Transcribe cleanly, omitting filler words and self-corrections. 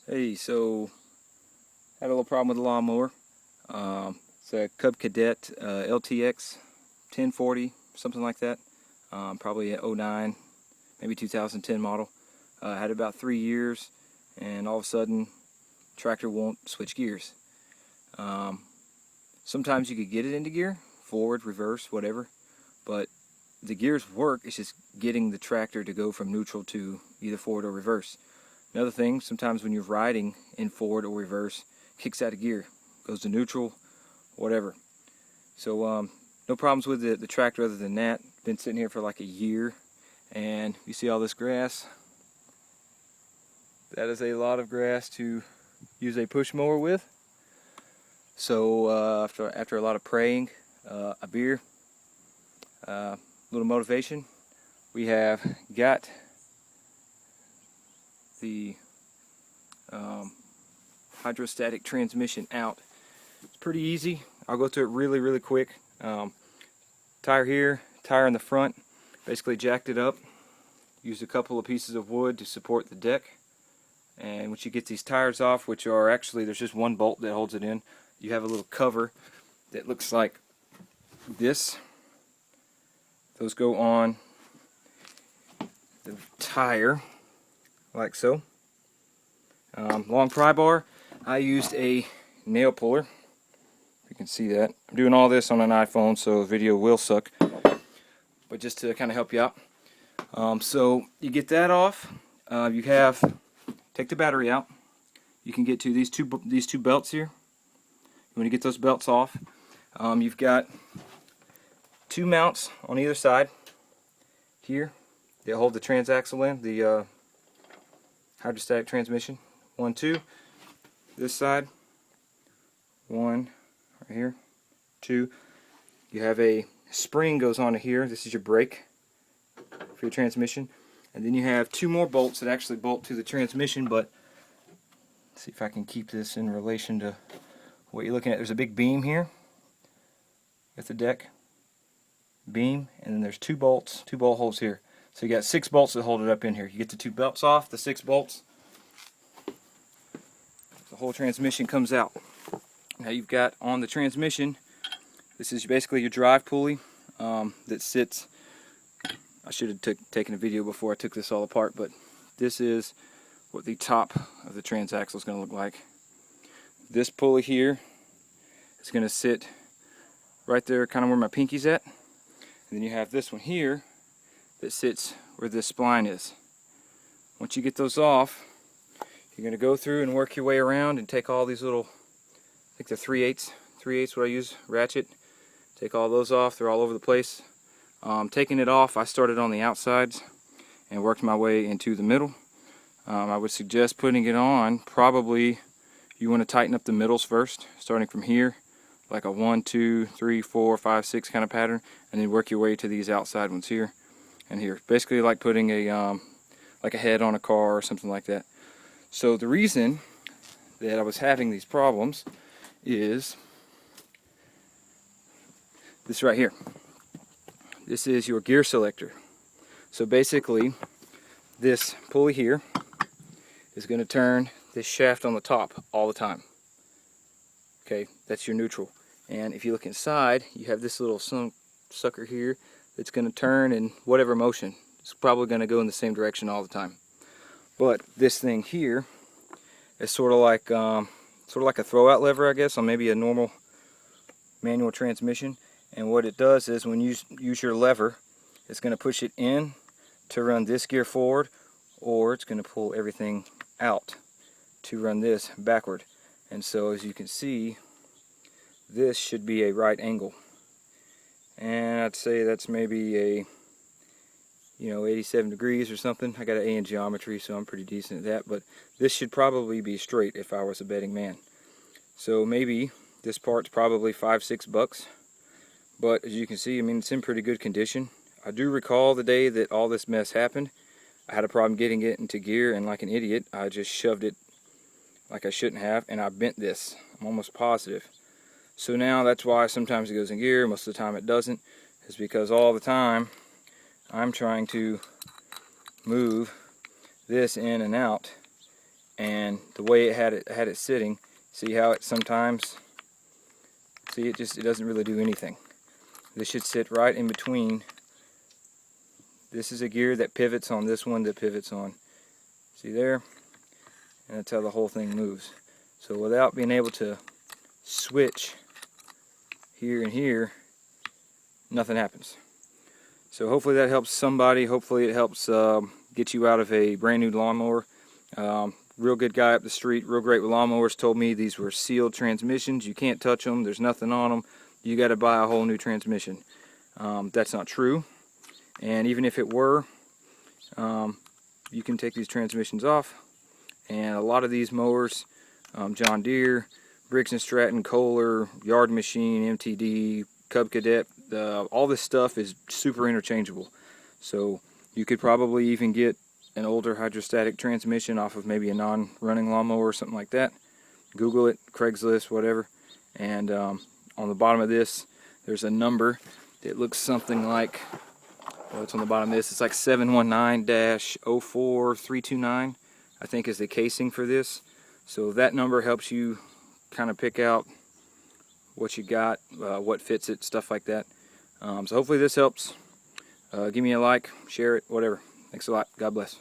Hey, so had a little problem with the lawnmower. It's a Cadet LTX 1040, something like that. Probably an '09, maybe 2010 model. Had about 3 years, and all of a sudden, tractor won't switch gears. Sometimes you could get it into gear, forward, reverse, whatever, but the gears work. It's just getting the tractor to go from neutral to either forward or reverse. Another thing, sometimes when you're riding in forward or reverse, kicks out of gear, goes to neutral, whatever. So no problems with the tractor other than that. Been sitting here for like a year, and you see all this grass? That is a lot of grass to use a push mower with. So after a lot of praying, a beer, a little motivation, we have got the hydrostatic transmission out. It's pretty easy. I'll go through it really quick. Tire here, tire in the front, basically jacked it up. Used a couple of pieces of wood to support the deck. And once you get these tires off, which are actually, there's just one bolt that holds it in, you have a little cover that looks like this. Those go on the tire like so. Long pry bar, I used a nail puller. You can see that. I'm doing all this on an iPhone, so the video will suck, but just to kind of help you out. So you get that off. Take the battery out. You can get to these two belts here. You want to get those belts off. You've got two mounts on either side here. They hold the transaxle in, the hydrostatic transmission. 1, 2. This side. 1 right here. 2. You have a spring goes onto here. This is your brake for your transmission. And then you have 2 more bolts that actually bolt to the transmission, but let's see if I can keep this in relation to what you're looking at. There's a big beam here at the deck. Beam, and then there's 2 bolts, 2 bolt holes here. So you got 6 bolts that hold it up in here. You get the 2 belts off, the 6 bolts, the whole transmission comes out. Now you've got on the transmission, this is basically your drive pulley that sits. I should have taken a video before I took this all apart, but this is what the top of the transaxle is going to look like. This pulley here is going to sit right there, kind of where my pinky's at. And then you have this one here that sits where this spline is. Once you get those off, you're going to go through and work your way around and take all these little, I think they're 3/8 what I use, ratchet. Take all those off, they're all over the place. Taking it off, I started on the outsides and worked my way into the middle. I would suggest putting it on, probably you want to tighten up the middles first, starting from here, like a 1, 2, 3, 4, 5, 6 kind of pattern, and then work your way to these outside ones here and here. Basically like putting a like a head on a car or something like that. So the reason that I was having these problems is this right here. This is your gear selector. So basically this pulley here is going to turn this shaft on the top all the time. Okay, that's your neutral. And if you look inside, you have this little sucker here that's going to turn in whatever motion. It's probably going to go in the same direction all the time. But this thing here is sort of like a throwout lever, I guess, on maybe a normal manual transmission. And what it does is when you use your lever, it's going to push it in to run this gear forward, or it's going to pull everything out to run this backward. And so as you can see, this should be a right angle. And I'd say that's maybe a 87 degrees or something. I got an A in geometry, so I'm pretty decent at that, but this should probably be straight if I was a betting man. So maybe this part's probably $5-6. But as you can see, I mean, it's in pretty good condition. I do recall the day that all this mess happened. I had a problem getting it into gear, and like an idiot, I just shoved it like I shouldn't have, and I bent this. I'm almost positive. So now that's why sometimes it goes in gear, most of the time it doesn't, is because all the time I'm trying to move this in and out, and the way it had it sitting, see how it sometimes, see, it doesn't really do anything. This should sit right in between. This is a gear that pivots on this one that pivots on. See there? And that's how the whole thing moves. So without being able to switch here and here, nothing happens. So hopefully that helps somebody. Hopefully it helps get you out of a brand new lawnmower. Real good guy up the street, real great with lawnmowers, told me these were sealed transmissions. You can't touch them. There's nothing on them. You got to buy a whole new transmission. That's not true. And even if it were, you can take these transmissions off. And a lot of these mowers, John Deere, Briggs & Stratton, Kohler, Yard Machine, MTD, Cub Cadet, all this stuff is super interchangeable. So you could probably even get an older hydrostatic transmission off of maybe a non-running lawnmower or something like that. Google it, Craigslist, whatever. And on the bottom of this, there's a number that looks something like, well, it's on the bottom of this. It's like 719-04329, I think, is the casing for this. So that number helps you kind of pick out what you got, what fits it, stuff like that. So hopefully this helps. Give me a like, share it, whatever. Thanks a lot. God bless.